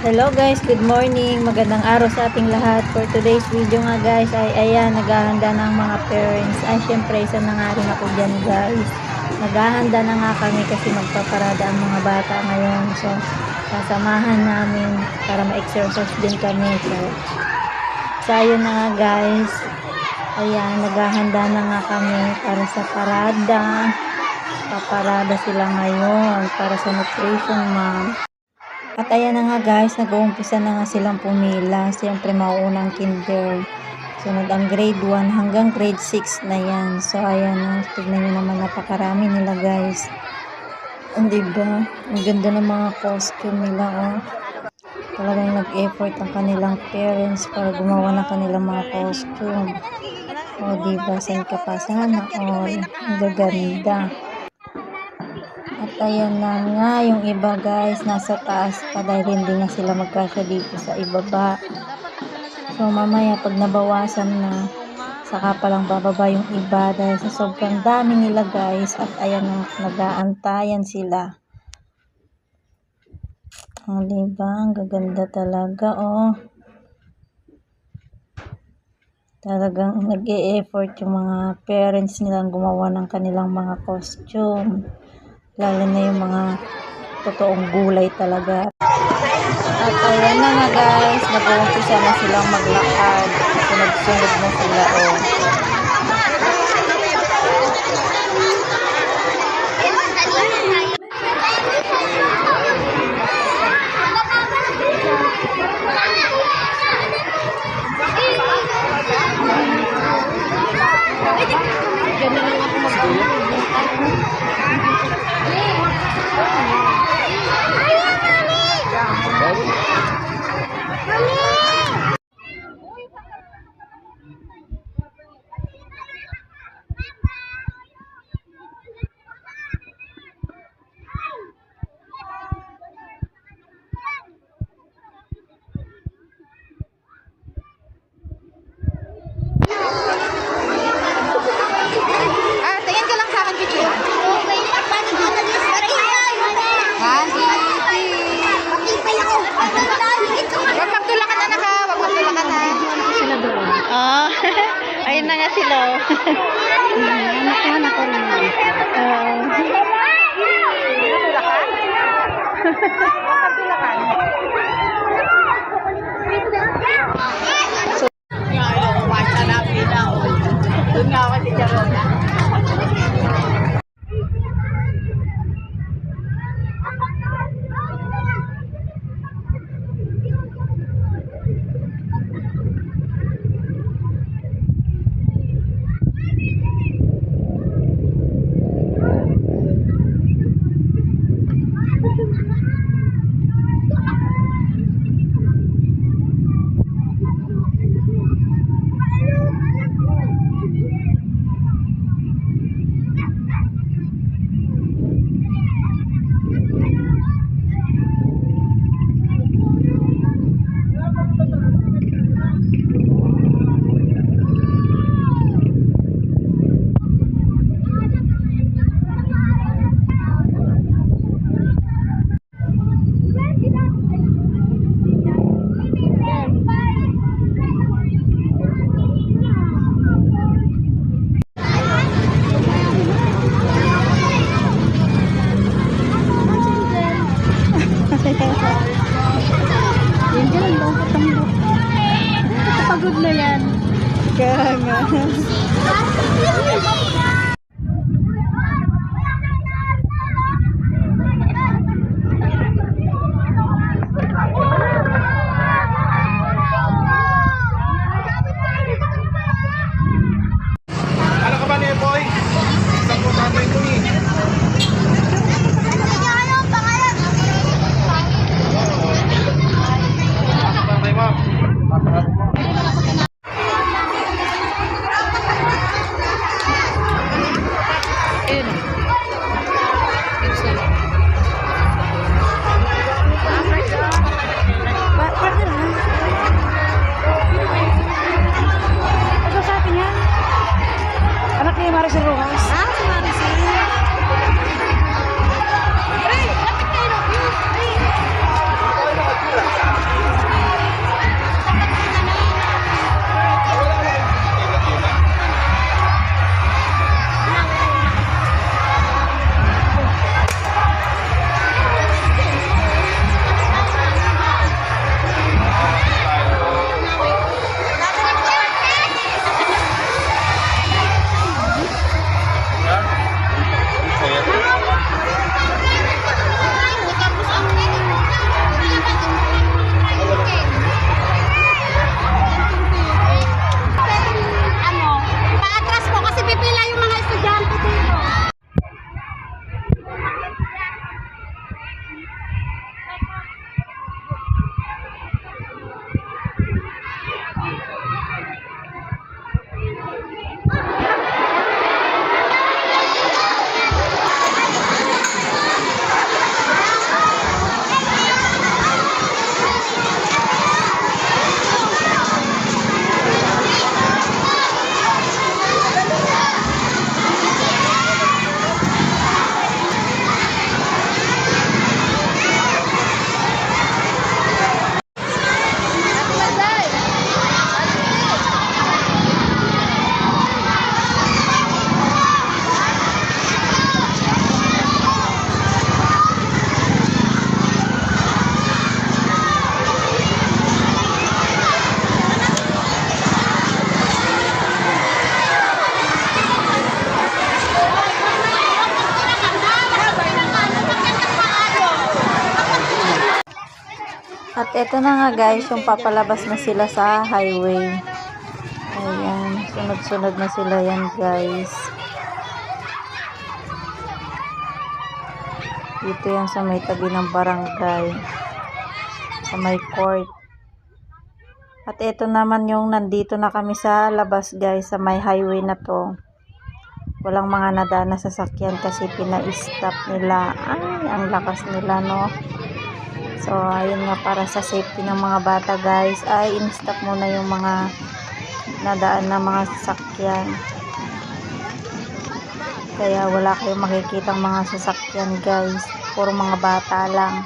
Hello guys, good morning. Magandang araw sa ating lahat. For today's video nga guys ay ayan, naghahanda ng mga parents. Ay syempre, isa na nga rin ako dyan guys. Naghahanda na nga kami kasi magpaparada ang mga bata ngayon. So, sasamahan namin para ma-exercise din kami. So ayun na nga guys. Ayan, naghahanda na nga kami para sa parada. Paparada sila ngayon para sa nutrition month. At ayan na nga guys, nag-uumpisa na nga silang pumila. Siyempre mauunang kinder. Sunod ang grade 1 hanggang grade 6 na yan. So ayan na, tignan nyo naman, napakarami nila guys. Diba? Ang ganda ng mga costume nila oh. Talagang nag-effort ang kanilang parents para gumawa ng kanilang mga costume. O diba, saan ka pa? Sana all. Ang gaganda. At ayan na nga, yung iba guys, nasa taas pa dahil hindi na sila magkasya dito sa ibaba. So mamaya pag nabawasan na, saka palang bababa yung iba dahil sa sobrang dami nila guys. At ayan na, nag-aantayan sila. O diba, ang gaganda talaga oh. Talagang nag-e-effort yung mga parents nilang gumawa ng kanilang mga costume. Lalo na yung mga totoong gulay talaga. At ayan na nga guys, nag-uumpisa na silang maglakad. Sunod-sunod na sila oh. Ayun na nga sila. Nakuha ko rin. Magpatulakan? So, doon nga ako si Jarona. Yan dyan, bakit ang pagod na yan. Kaya nga. Ano ka ba niya, boy? Isang po tatay ko ni. At eto na nga guys, yung papalabas na sila sa highway. Ayan, sunod-sunod na sila yan guys. Dito yan sa may tabi ng barangay. Sa may court. At eto naman yung nandito na kami sa labas guys, sa may highway na to. Walang mga nadaan na sasakyan kasi pina-stop nila. Ay, ang lakas nila no. So, ayun nga, para sa safety ng mga bata guys, ay in-stop muna yung mga nadaan na mga sasakyan. Kaya wala kayong makikitang mga sasakyan guys. Puro mga bata lang.